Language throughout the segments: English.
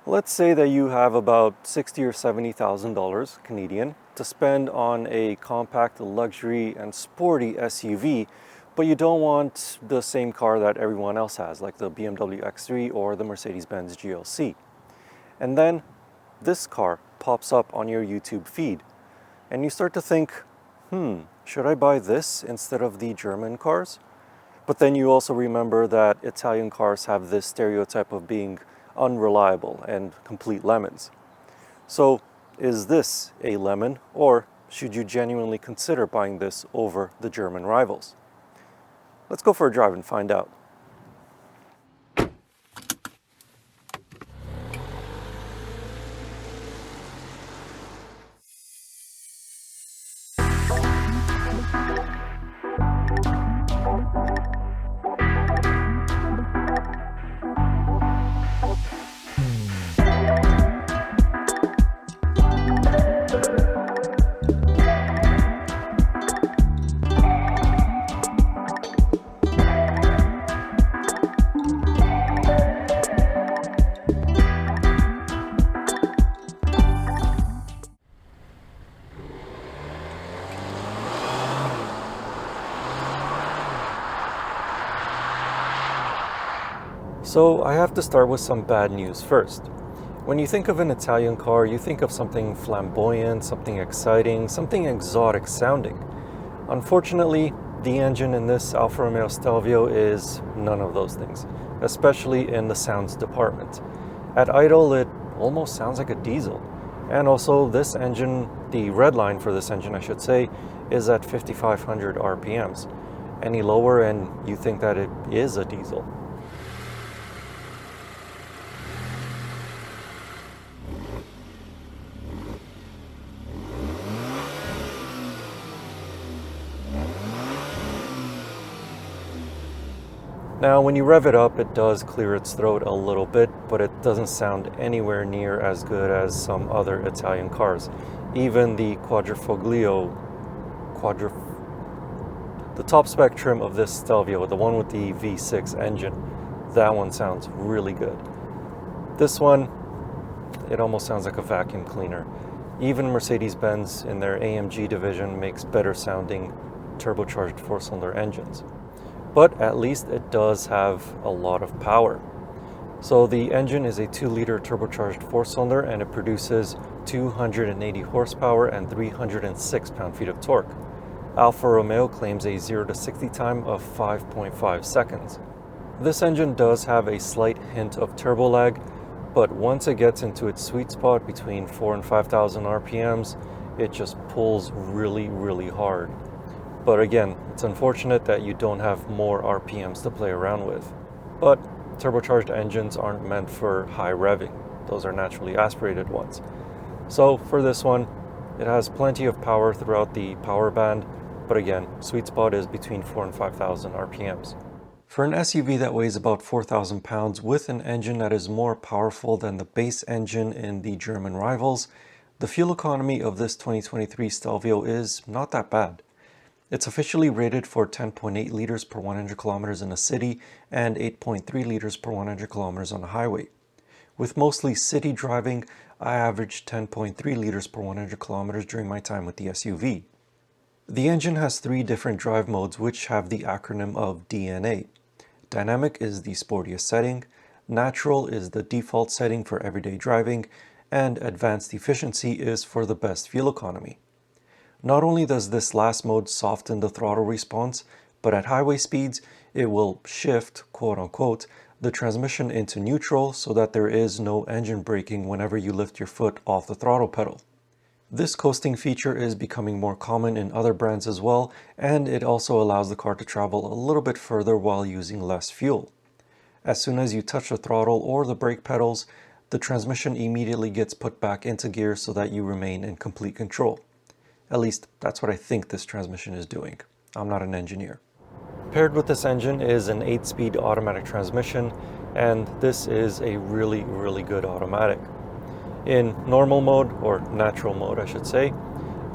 Let's say that you have about $60,000 or $70,000 Canadian to spend on a compact, luxury, and sporty SUV, but you don't want the same car that everyone else has, like the BMW X3 or the Mercedes-Benz GLC. And then this car pops up on your YouTube feed, and you start to think, should I buy this instead of the German cars? But then you also remember that Italian cars have this stereotype of being unreliable and complete lemons. So is this a lemon, or should you genuinely consider buying this over the German rivals? Let's go for a drive and find out. So I have to start with some bad news first. When you think of an Italian car, you think of something flamboyant, something exciting, something exotic sounding. Unfortunately, the engine in this Alfa Romeo Stelvio is none of those things, especially in the sounds department. At idle, it almost sounds like a diesel. And also this engine, the red line for this engine I should say, is at 5,500 RPMs. Any lower and you think that it is a diesel. Now, when you rev it up, it does clear its throat a little bit, but it doesn't sound anywhere near as good as some other Italian cars. Even the the top spec trim of this Stelvio, the one with the V6 engine, that one sounds really good. This one, it almost sounds like a vacuum cleaner. Even Mercedes-Benz in their AMG division makes better sounding turbocharged four-cylinder engines. But at least it does have a lot of power. So the engine is a 2-liter turbocharged four-cylinder and it produces 280 horsepower and 306 pound-feet of torque. Alfa Romeo claims a 0 to 60 time of 5.5 seconds. This engine does have a slight hint of turbo lag, but once it gets into its sweet spot between 4,000 and 5,000 RPMs, it just pulls really, really hard. But again, it's unfortunate that you don't have more RPMs to play around with. But turbocharged engines aren't meant for high revving. Those are naturally aspirated ones. So for this one, it has plenty of power throughout the power band, but again, sweet spot is between 4,000 and 5,000 RPMs. For an SUV that weighs about 4,000 pounds with an engine that is more powerful than the base engine in the German rivals, the fuel economy of this 2023 Stelvio is not that bad. It's officially rated for 10.8 liters per 100 kilometers in a city and 8.3 liters per 100 kilometers on a highway. With mostly city driving, I averaged 10.3 liters per 100 kilometers during my time with the SUV. The engine has 3 different drive modes which have the acronym of DNA. Dynamic is the sportiest setting, Natural is the default setting for everyday driving, and Advanced Efficiency is for the best fuel economy. Not only does this last mode soften the throttle response, but at highway speeds, it will shift, quote unquote, the transmission into neutral so that there is no engine braking whenever you lift your foot off the throttle pedal. This coasting feature is becoming more common in other brands as well, and it also allows the car to travel a little bit further while using less fuel. As soon as you touch the throttle or the brake pedals, the transmission immediately gets put back into gear so that you remain in complete control. At least, that's what I think this transmission is doing. I'm not an engineer. Paired with this engine is an 8-speed automatic transmission, and this is a really, really good automatic. In normal mode, or natural mode I should say,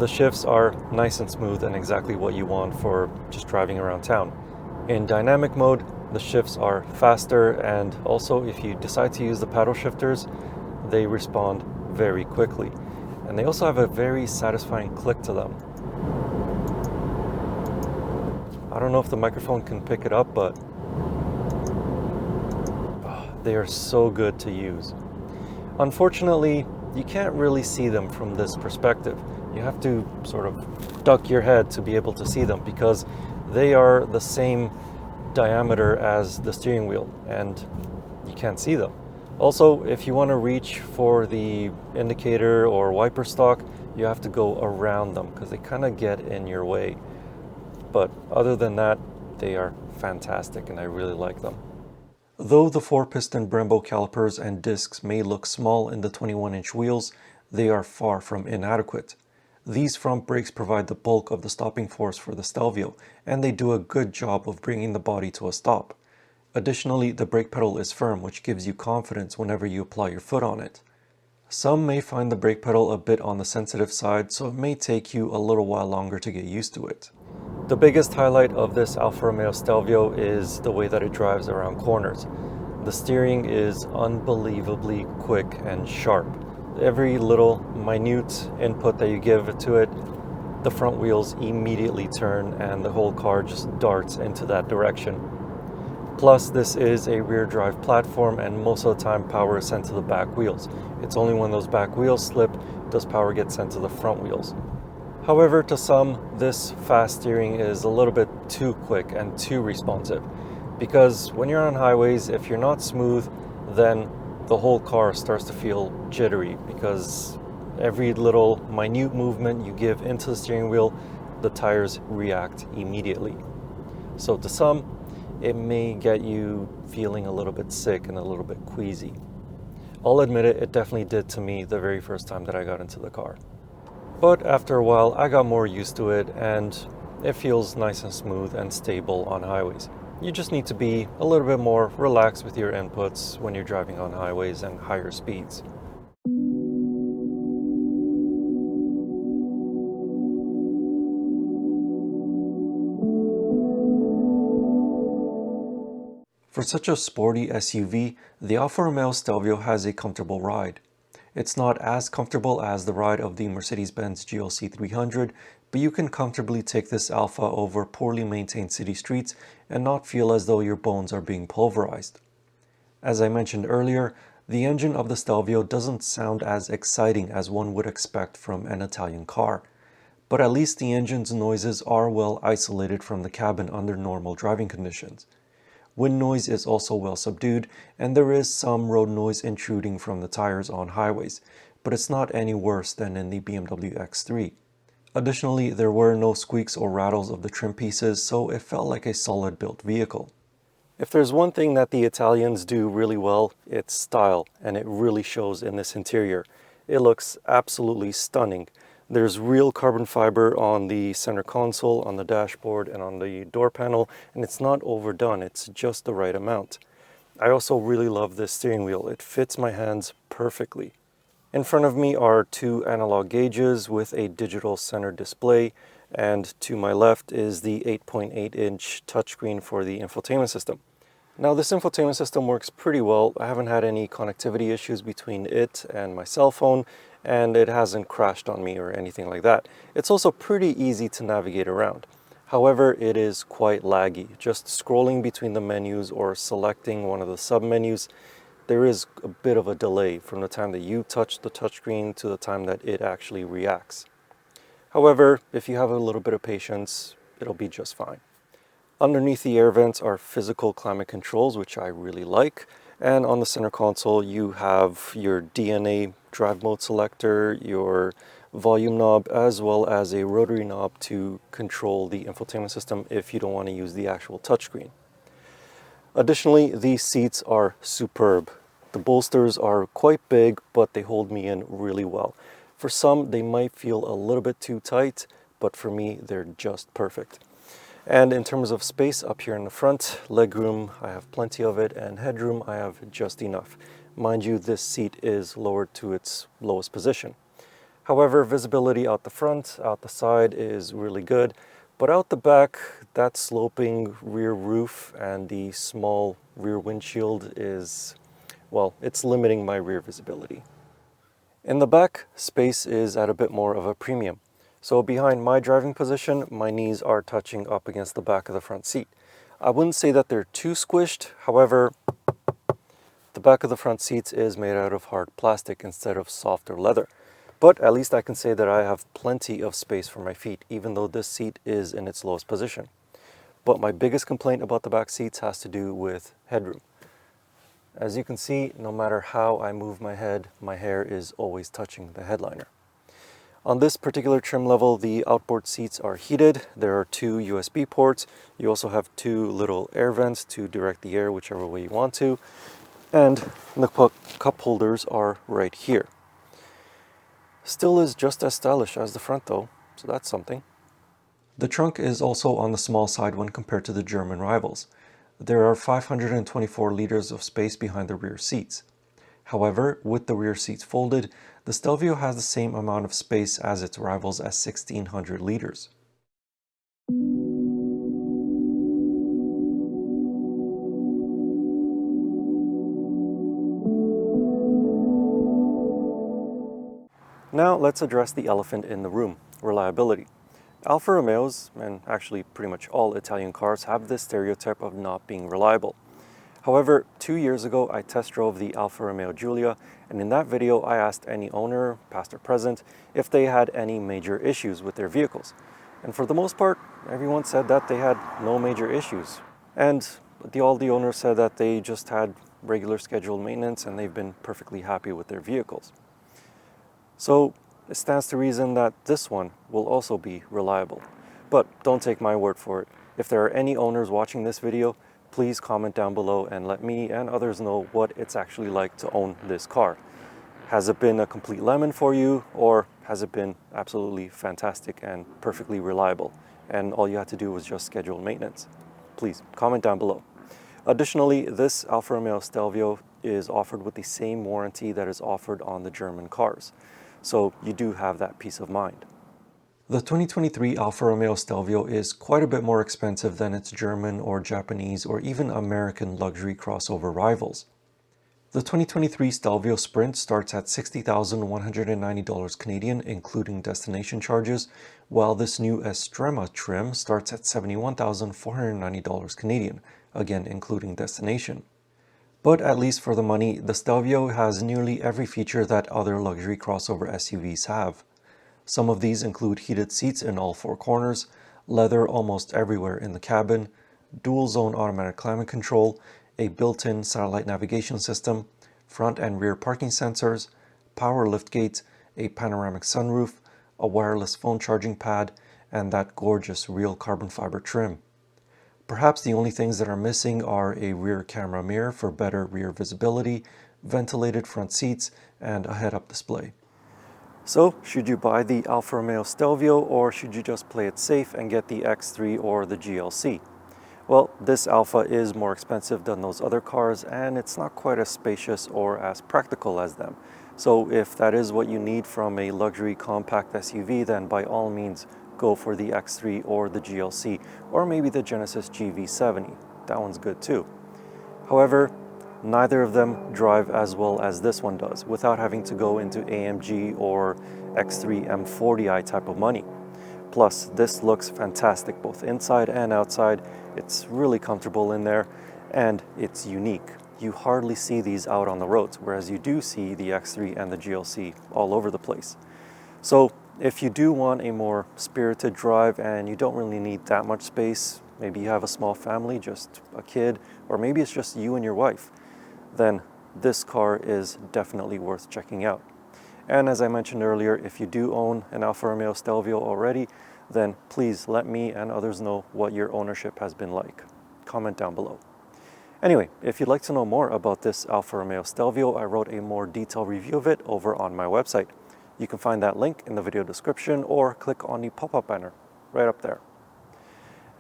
the shifts are nice and smooth and exactly what you want for just driving around town. In dynamic mode, the shifts are faster, and also if you decide to use the paddle shifters, they respond very quickly. And they also have a very satisfying click to them. I don't know if the microphone can pick it up, but they are so good to use. Unfortunately, you can't really see them from this perspective. You have to sort of duck your head to be able to see them because they are the same diameter as the steering wheel and you can't see them. Also, if you want to reach for the indicator or wiper stalk, you have to go around them because they kind of get in your way. But other than that, they are fantastic and I really like them. Though the 4-piston Brembo calipers and discs may look small in the 21-inch wheels, they are far from inadequate. These front brakes provide the bulk of the stopping force for the Stelvio, and they do a good job of bringing the body to a stop. Additionally, the brake pedal is firm, which gives you confidence whenever you apply your foot on it. Some may find the brake pedal a bit on the sensitive side, so it may take you a little while longer to get used to it. The biggest highlight of this Alfa Romeo Stelvio is the way that it drives around corners. The steering is unbelievably quick and sharp. Every little minute input that you give to it, the front wheels immediately turn and the whole car just darts into that direction. Plus, this is a rear drive platform and most of the time power is sent to the back wheels. It's only when those back wheels slip does power get sent to the front wheels. However, to some, this fast steering is a little bit too quick and too responsive because when you're on highways, if you're not smooth, then the whole car starts to feel jittery because every little minute movement you give into the steering wheel, the tires react immediately. So to some, it may get you feeling a little bit sick and a little bit queasy. I'll admit it, it definitely did to me the very first time that I got into the car. But after a while, I got more used to it and it feels nice and smooth and stable on highways. You just need to be a little bit more relaxed with your inputs when you're driving on highways and higher speeds. For such a sporty SUV, the Alfa Romeo Stelvio has a comfortable ride. It's not as comfortable as the ride of the Mercedes-Benz GLC 300, but you can comfortably take this Alfa over poorly maintained city streets and not feel as though your bones are being pulverized. As I mentioned earlier, the engine of the Stelvio doesn't sound as exciting as one would expect from an Italian car, but at least the engine's noises are well isolated from the cabin under normal driving conditions. Wind noise is also well subdued, and there is some road noise intruding from the tires on highways, but it's not any worse than in the BMW X3. Additionally, there were no squeaks or rattles of the trim pieces, so it felt like a solid built vehicle. If there's one thing that the Italians do really well, it's style, and it really shows in this interior. It looks absolutely stunning. There's real carbon fiber on the center console, on the dashboard, and on the door panel, and it's not overdone, it's just the right amount. I also really love this steering wheel. It fits my hands perfectly. In front of me are two analog gauges with a digital center display, and to my left is the 8.8-inch touchscreen for the infotainment system. Now this infotainment system works pretty well. I haven't had any connectivity issues between it and my cell phone, and it hasn't crashed on me or anything like that. It's also pretty easy to navigate around. However, it is quite laggy. Just scrolling between the menus or selecting one of the sub-menus, there is a bit of a delay from the time that you touch the touchscreen to the time that it actually reacts. However, if you have a little bit of patience, it'll be just fine. Underneath the air vents are physical climate controls, which I really like. And on the center console, you have your DNA drive mode selector, your volume knob, as well as a rotary knob to control the infotainment system if you don't want to use the actual touchscreen. Additionally, these seats are superb. The bolsters are quite big, but they hold me in really well. For some, they might feel a little bit too tight, but for me, they're just perfect. And in terms of space up here in the front, legroom, I have plenty of it, and headroom, I have just enough. Mind you, this seat is lowered to its lowest position. However, visibility out the front, out the side is really good, but out the back, that sloping rear roof and the small rear windshield is well, it's limiting my rear visibility. In the back, space is at a bit more of a premium. So behind my driving position, my knees are touching up against the back of the front seat. I wouldn't say that they're too squished, however, the back of the front seats is made out of hard plastic instead of softer leather. But at least I can say that I have plenty of space for my feet, even though this seat is in its lowest position. But my biggest complaint about the back seats has to do with headroom. As you can see, no matter how I move my head, my hair is always touching the headliner. On this particular trim level, the outboard seats are heated. There are 2 USB ports. You also have 2 little air vents to direct the air whichever way you want to. And the cup holders are right here. Still is just as stylish as the front though, so that's something. The trunk is also on the small side when compared to the German rivals. There are 524 liters of space behind the rear seats. However, with the rear seats folded, the Stelvio has the same amount of space as its rivals at 1600 liters. Now let's address the elephant in the room, reliability. Alfa Romeos, and actually pretty much all Italian cars, have this stereotype of not being reliable. However, 2 years ago I test drove the Alfa Romeo Giulia, and in that video I asked any owner, past or present, if they had any major issues with their vehicles. And for the most part, everyone said that they had no major issues. And all the owners said that they just had regular scheduled maintenance and they've been perfectly happy with their vehicles. So it stands to reason that this one will also be reliable. But don't take my word for it. If there are any owners watching this video, please comment down below and let me and others know what it's actually like to own this car. Has it been a complete lemon for you, or has it been absolutely fantastic and perfectly reliable, and all you had to do was just schedule maintenance? Please comment down below. Additionally, this Alfa Romeo Stelvio is offered with the same warranty that is offered on the German cars. So you do have that peace of mind. The 2023 Alfa Romeo Stelvio is quite a bit more expensive than its German or Japanese or even American luxury crossover rivals. The 2023 Stelvio Sprint starts at $60,190 Canadian, including destination charges, while this new Estrema trim starts at $71,490 Canadian, again including destination. But at least for the money, the Stelvio has nearly every feature that other luxury crossover SUVs have. Some of these include heated seats in all 4 corners, leather almost everywhere in the cabin, dual-zone automatic climate control, a built-in satellite navigation system, front and rear parking sensors, power liftgates, a panoramic sunroof, a wireless phone charging pad, and that gorgeous real carbon fiber trim. Perhaps the only things that are missing are a rear camera mirror for better rear visibility, ventilated front seats, and a head-up display. So, should you buy the Alfa Romeo Stelvio, or should you just play it safe and get the X3 or the GLC? Well, this Alfa is more expensive than those other cars, and it's not quite as spacious or as practical as them. So if that is what you need from a luxury compact SUV, then by all means go for the X3 or the GLC, or maybe the Genesis GV70. That one's good too. However, neither of them drive as well as this one does, without having to go into AMG or X3 M40i type of money. Plus, this looks fantastic both inside and outside. It's really comfortable in there, and it's unique. You hardly see these out on the roads, whereas you do see the X3 and the GLC all over the place. So if you do want a more spirited drive and you don't really need that much space, maybe you have a small family, just a kid, or maybe it's just you and your wife, then this car is definitely worth checking out. And as I mentioned earlier, if you do own an Alfa Romeo Stelvio already, then please let me and others know what your ownership has been like. Comment down below. Anyway, if you'd like to know more about this Alfa Romeo Stelvio, I wrote a more detailed review of it over on my website. You can find that link in the video description or click on the pop-up banner right up there.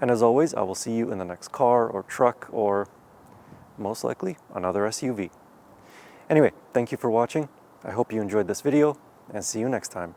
And as always, I will see you in the next car or truck or most likely another SUV. Anyway, thank you for watching. I hope you enjoyed this video, and see you next time.